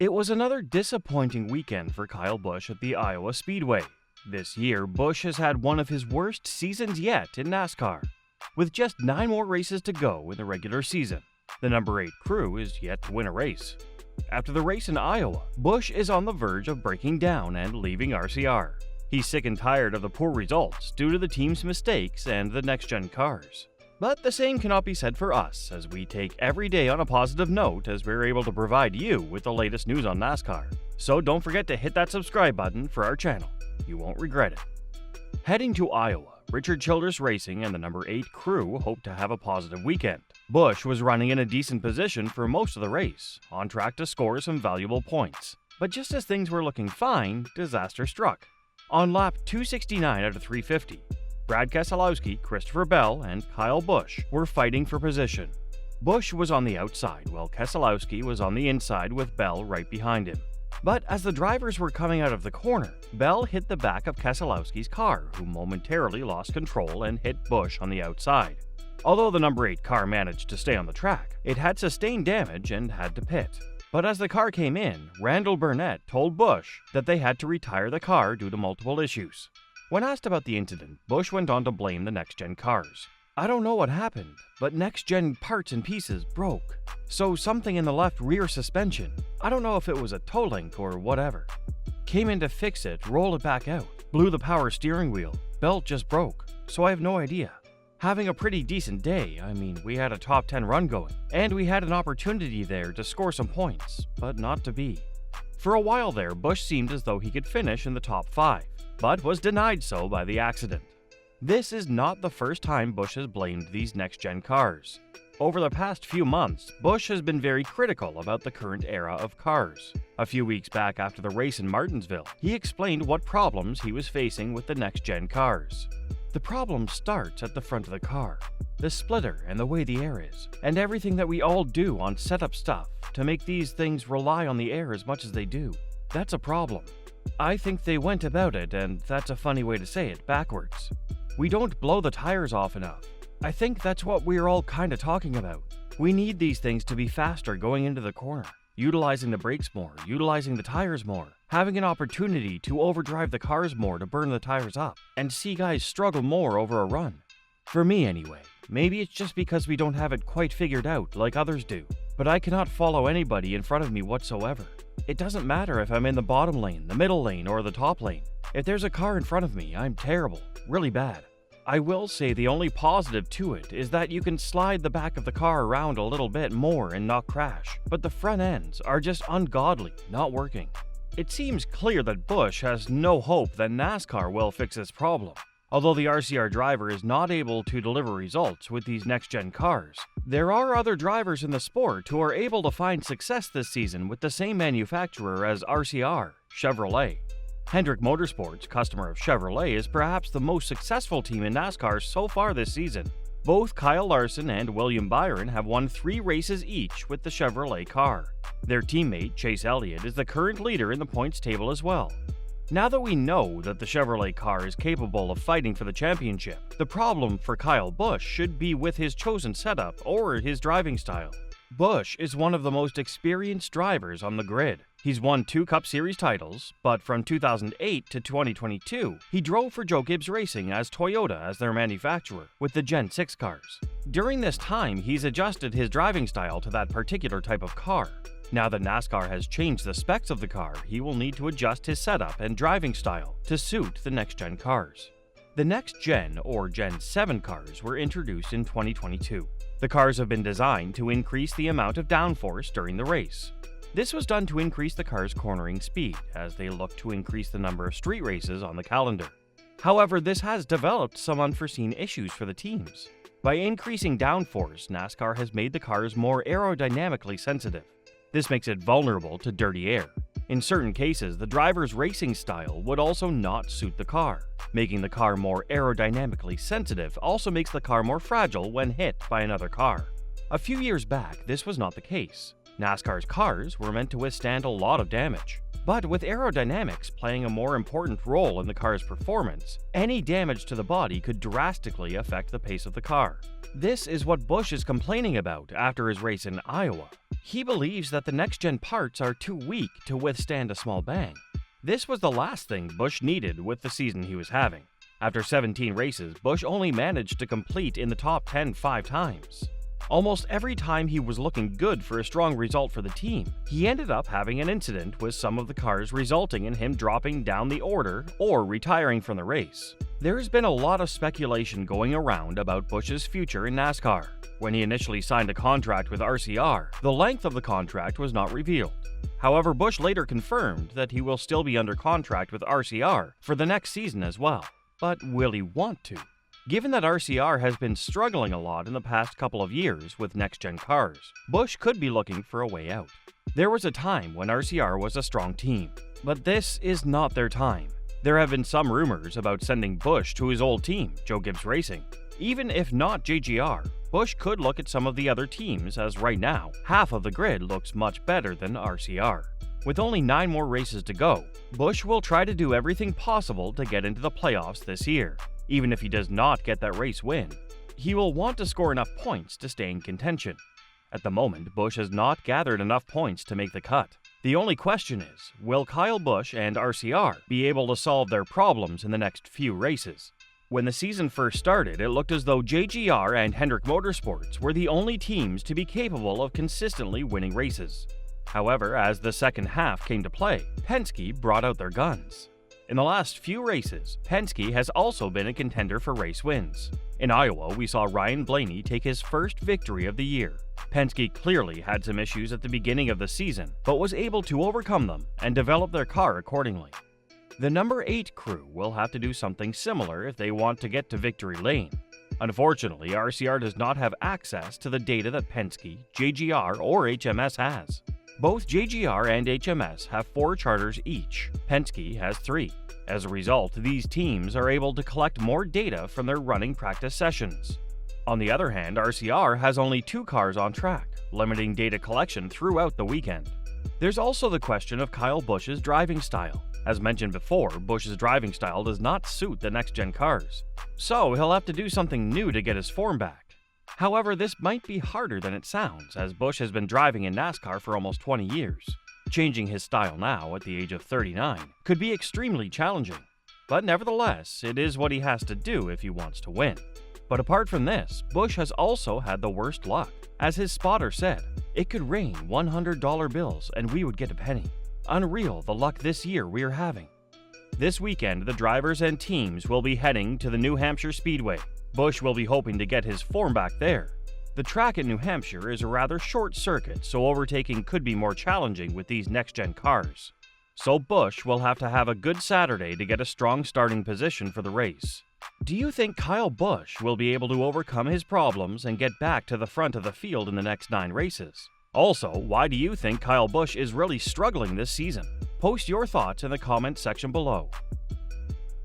It was another disappointing weekend for Kyle Busch at the Iowa Speedway. This year, Busch has had one of his worst seasons yet in NASCAR. With just 9 more races to go in the regular season, the number 8 crew is yet to win a race. After the race in Iowa, Busch is on the verge of breaking down and leaving RCR. He's sick and tired of the poor results due to the team's mistakes and the next-gen cars. But the same cannot be said for us, as we take every day on a positive note as we're able to provide you with the latest news on NASCAR. So don't forget to hit that subscribe button for our channel. You won't regret it. Heading to Iowa, Richard Childress Racing and the number 8 crew hope to have a positive weekend. Busch was running in a decent position for most of the race, on track to score some valuable points. But just as things were looking fine, disaster struck. On lap 269 out of 350, Brad Keselowski, Christopher Bell, and Kyle Busch were fighting for position. Busch was on the outside, while Keselowski was on the inside with Bell right behind him. But as the drivers were coming out of the corner, Bell hit the back of Keselowski's car, who momentarily lost control and hit Busch on the outside. Although the number 8 car managed to stay on the track, it had sustained damage and had to pit. But as the car came in, Randall Burnett told Busch that they had to retire the car due to multiple issues. When asked about the incident, Busch went on to blame the next-gen cars. "I don't know what happened, but next-gen parts and pieces broke. So something in the left rear suspension, I don't know if it was a toe link or whatever. Came in to fix it, rolled it back out, blew the power steering wheel, belt just broke, so I have no idea. Having a pretty decent day, we had a top 10 run going, and we had an opportunity there to score some points, but not to be." For a while there, Busch seemed as though he could finish in the top 5, but was denied so by the accident. This is not the first time Busch has blamed these next-gen cars. Over the past few months, Busch has been very critical about the current era of cars. A few weeks back after the race in Martinsville, he explained what problems he was facing with the next-gen cars. "The problem starts at the front of the car, the splitter and the way the air is, and everything that we all do on setup stuff to make these things rely on the air as much as they do. That's a problem. I think they went about it, and that's a funny way to say it, backwards. We don't blow the tires off enough. I think that's what we're all kinda talking about. We need these things to be faster going into the corner, utilizing the brakes more, utilizing the tires more, having an opportunity to overdrive the cars more to burn the tires up, and see guys struggle more over a run. For me anyway, maybe it's just because we don't have it quite figured out like others do, but I cannot follow anybody in front of me whatsoever. It doesn't matter if I'm in the bottom lane, the middle lane, or the top lane. If there's a car in front of me, I'm terrible, really bad. I will say the only positive to it is that you can slide the back of the car around a little bit more and not crash, but the front ends are just ungodly, not working." It seems clear that Busch has no hope that NASCAR will fix this problem. Although the RCR driver is not able to deliver results with these next-gen cars, there are other drivers in the sport who are able to find success this season with the same manufacturer as RCR, Chevrolet. Hendrick Motorsports, customer of Chevrolet, is perhaps the most successful team in NASCAR so far this season. Both Kyle Larson and William Byron have won 3 races each with the Chevrolet car. Their teammate, Chase Elliott, is the current leader in the points table as well. Now that we know that the Chevrolet car is capable of fighting for the championship, the problem for Kyle Busch should be with his chosen setup or his driving style. Busch is one of the most experienced drivers on the grid. He's won 2 Cup Series titles, but from 2008 to 2022, he drove for Joe Gibbs Racing as Toyota as their manufacturer, with the Gen 6 cars. During this time, he's adjusted his driving style to that particular type of car. Now that NASCAR has changed the specs of the car, he will need to adjust his setup and driving style to suit the next-gen cars. The next-gen, or Gen 7 cars were introduced in 2022. The cars have been designed to increase the amount of downforce during the race. This was done to increase the car's cornering speed, as they look to increase the number of street races on the calendar. However, this has developed some unforeseen issues for the teams. By increasing downforce, NASCAR has made the cars more aerodynamically sensitive. This makes it vulnerable to dirty air. In certain cases, the driver's racing style would also not suit the car. Making the car more aerodynamically sensitive also makes the car more fragile when hit by another car. A few years back, this was not the case. NASCAR's cars were meant to withstand a lot of damage, But with aerodynamics playing a more important role in the car's performance, any damage to the body could drastically affect the pace of the car. This is what Busch is complaining about after his race in Iowa. He believes that the next-gen parts are too weak to withstand a small bang. This was the last thing Busch needed with the season he was having. After 17 races, Busch only managed to complete in the top 10 5 times. Almost every time he was looking good for a strong result for the team, he ended up having an incident with some of the cars, resulting in him dropping down the order or retiring from the race. There's been a lot of speculation going around about Busch's future in NASCAR. When he initially signed a contract with RCR, the length of the contract was not revealed. However, Busch later confirmed that he will still be under contract with RCR for the next season as well. But will he want to? Given that RCR has been struggling a lot in the past couple of years with next-gen cars, Busch could be looking for a way out. There was a time when RCR was a strong team, but this is not their time. There have been some rumors about sending Busch to his old team, Joe Gibbs Racing. Even if not JGR, Busch could look at some of the other teams, as right now, half of the grid looks much better than RCR. With only 9 more races to go, Busch will try to do everything possible to get into the playoffs this year. Even if he does not get that race win, he will want to score enough points to stay in contention. At the moment, Busch has not gathered enough points to make the cut. The only question is, will Kyle Busch and RCR be able to solve their problems in the next few races? When the season first started, it looked as though JGR and Hendrick Motorsports were the only teams to be capable of consistently winning races. However, as the second half came to play, Penske brought out their guns. In the last few races, Penske has also been a contender for race wins. In Iowa, we saw Ryan Blaney take his first victory of the year. Penske clearly had some issues at the beginning of the season, but was able to overcome them and develop their car accordingly. The number 8 crew will have to do something similar if they want to get to victory lane. Unfortunately, RCR does not have access to the data that Penske, JGR, or HMS has. Both JGR and HMS have 4 charters each. Penske has 3. As a result, these teams are able to collect more data from their running practice sessions. On the other hand, RCR has only 2 cars on track, limiting data collection throughout the weekend. There's also the question of Kyle Busch's driving style. As mentioned before, Busch's driving style does not suit the next-gen cars, so he'll have to do something new to get his form back. However, this might be harder than it sounds, as Busch has been driving in NASCAR for almost 20 years. Changing his style now, at the age of 39, could be extremely challenging. But nevertheless, it is what he has to do if he wants to win. But apart from this, Busch has also had the worst luck. As his spotter said, "It could rain $100 bills and we would get a penny. Unreal the luck this year we're having." This weekend, the drivers and teams will be heading to the New Hampshire Speedway. Busch will be hoping to get his form back there. The track in New Hampshire is a rather short circuit, so overtaking could be more challenging with these next-gen cars. So Busch will have to have a good Saturday to get a strong starting position for the race. Do you think Kyle Busch will be able to overcome his problems and get back to the front of the field in the next 9 races? Also, why do you think Kyle Busch is really struggling this season? Post your thoughts in the comments section below.